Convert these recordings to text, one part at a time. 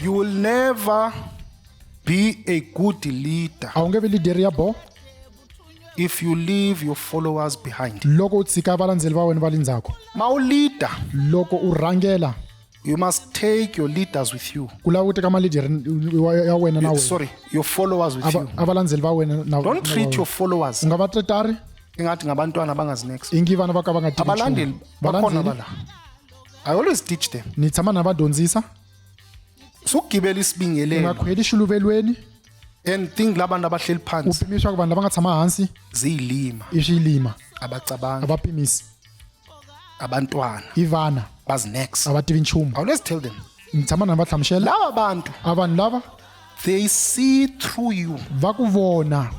You will never be a good leader awungeve leader yabo if you leave your followers behind. loko u tshika valandzeli va wena va le ndzhaku Mau leader, loko u rhangela you must take your leaders with you. ku lava ku teka ma-leader ya wena na wena Sorry, your followers with you. a valandzeli va wena Don't treat your followers u nga va tretari ingathi ngabantwana abangazinext. i ngi vana va ka va nga tivi Abalandeli nchumu. bakhona Valandzeli bala. I always teach them. ni tshama na va dyondzisa Sukugibela u nga isibingelelo khweli xiluvelweni and think labantu abahleli u phansi pimisa ku vanhu lava nga tshama hansi ziyilima i xiyilima abacabanga a va pimisi abantwana i vana bazinext. a va tivi nchumu I always tell them ni tshama na va hlamusela laba bantu a vanhu lava they see through you. va ku vona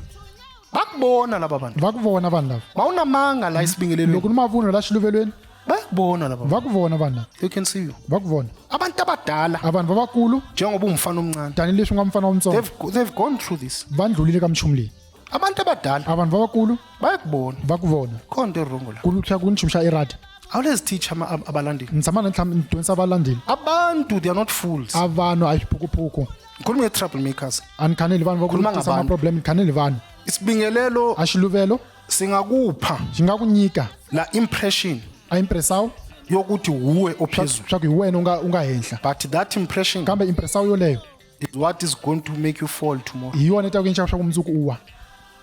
Bakubona laba bantu. va ku vona vanhu lava Mawunamanga la isibingelelo. loko ni mavunwa la xiluvelweni Bakubona laba. va ku vona vanhu lava They can see you. va ku vona Abantu abadala a vanhu vavakulu njengoba umfana omncane. tanihileswi nga mfana wuntsongo They've gone through this. va ndlulile ka minchumu leyi Abantu abadala a vanhu vavakulu bayakubona. va ku vona Khonto erongo la. ku ni nchumu xa iradi I always teach abalandeli. ni tshama ni dyondzisa valandeli Abantu they are not fools. a vanhu a hi xiphukuphuku Ngikhuluma nge-troublemakers. a ni khaneli vanhu Khuluma vakutisa ngabantu. maproblem ni khaneli vanhu Isibingelelo a xiluvelo singakupha xi nga ku nyika la impression a impresawu yokuthi uwe ophezulu. swa ku hi wena u nga henhla But that impression kambe impresawu yoleyo is what is going to make you fall tomorrow. hi yona ta ku endlaka swa ku mundzuku u wa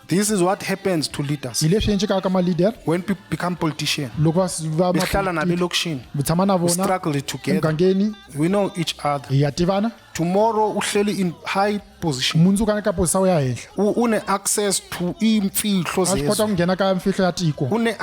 This is what happens to leaders hi leswi endlekaka ka ma-leader when people become politicians. loko va Behlala nabe elokishini. tshama na We vona struggle together. emugangeni We know each other. hi ya tivana Tomorrow uhleli in high position. mundzuku a ni ka posisawu ya henhla Une access to imfihlo a swi kota zezwe. ku nghena ka mfihlo ya tiko Une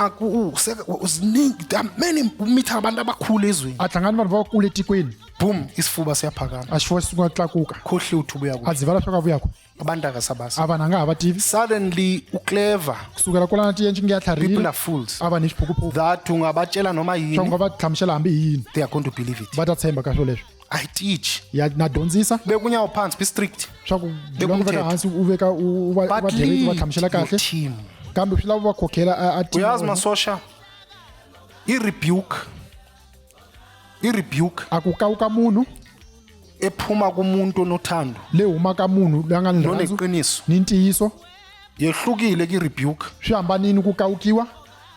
ziningi, there are many umitha abantu abakhulu ezweni. a hlangani vanhu vakulu etikweni Boom, isifuba siyaphakama. a xifuwo xi sungula ku tlakuka Khohle uthi ubuya a kude. dzivala swa ku a vuyako Abantu akasabazi. a vanhu a nga ha va tivi Suddenly uclever. kusukela kwalana tiyenci nge ya People tlharile are fools. a vanhu hi xiphukuphuku That ungabatshela noma swa ku yini, nga va hlamusela hambi hi yini they are going to believe it. va ta tshemba ka swo leswo I teach. na dyondzisa Beka unyawo phansi, be strict. swa ku loko veka hansi u veka u va But dereki va lead hlamusela your kahle team. kambe swi lava va khokhela a team ya Uyazi wena. masosha, i-rebuke a ku kawuka munhu ephuma kumuntu onothando leyi humaka munhu loyi a nga ni rirhandzu noneqiniso ni ntiyiso yehlukile ki-rebuke swi hambanini ku kawukiwa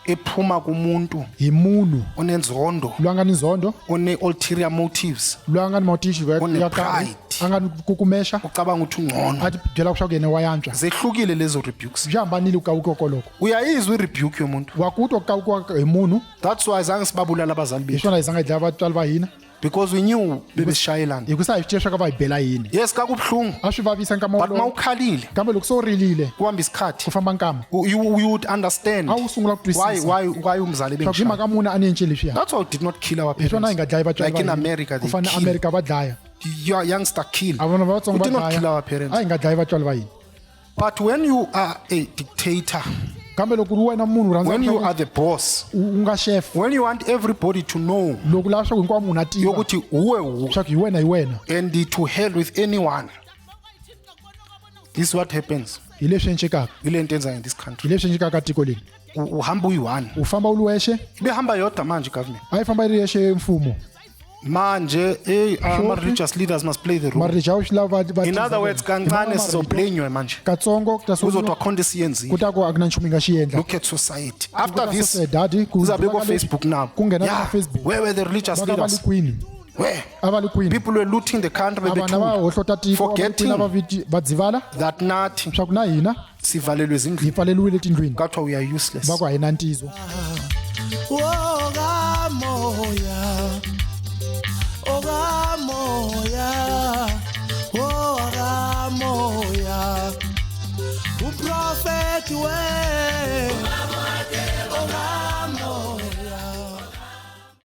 ephuma kumuntu hi munhu onenzondo, loyi a nga ni nzondo one-ulterior motives, loyi a nga ni mawutishi One-pride. a nga ni kukumesha ucabanga ukuthi ungcono. a ti byela swa ku yena wa yantswa Zehlukile lezo rebukes. swi hambanile ku kawukiwa koloko Uyayizwa i-rebuke yomuntu. wa ku twa ku kawukiwa hi munhu That's why zange sibabulala abazali hi bethu, swona hi zanga hi dlaya vatswari va hina because we knew bebesishayelana. hi ku sa hi swi tiva swa ka va hi bela yini Yes, kakubuhlungu, a swi vavisa nkama but wolowo mawukhalile kambe loko se u rilile kuhamba isikhathi, ku famba nkama you would understand a wu sungula ku why twisisa umzali swa ku hi bengishaya. mhaka muni a ni endle leswiya That's why we did not kill our hi swona hi nga parents. dlayi vatswari Like in va hina. America, ku they fana kill. amerika va dlaya Your youngster kill. a vona va We vatsongo did va not kill dlaya our parents. a hi nga dlayi vatswari va hina But when you are a dictator, kambe loko ri wena munhu u when you rhandza are the boss, u nga chef when you want everybody to know loko lava swa ku hinkwavo munhu a tiva yokuthi uwe hu, swa ku hi wena and to hell with anyone, this is what happens. hi leswi endlekaka Ile nto enzayo in this hi country. leswi endlekaka ka tiko leri Uhamba uyi-one. u famba u ri wexe Ibehamba yodwa manje government. a yi famba yi ri yexe mfumo Manje ama-religious leaders must play the role. marija wu swi lava In other words, kancane sizoblenywe manje. katsongo Kuzodwa khonto esiyenzile. kutako a ku na nchumu yi nga xi endla Look at society. After this, dadi kuzabe ko-Facebook now. ku nghena Yeah, ka Facebook where were the religious va ka va leaders? li kwini Where? a va li kwini People were looting the country, a but they vanhu va told, hohlota tiko forgetting va dzivala that nathi swa ku na hina sivalelwe hi ezindlini. pfaleliwile tindlwini Kathiwa we are useless. va ku a hi na ntizo Uprofeti we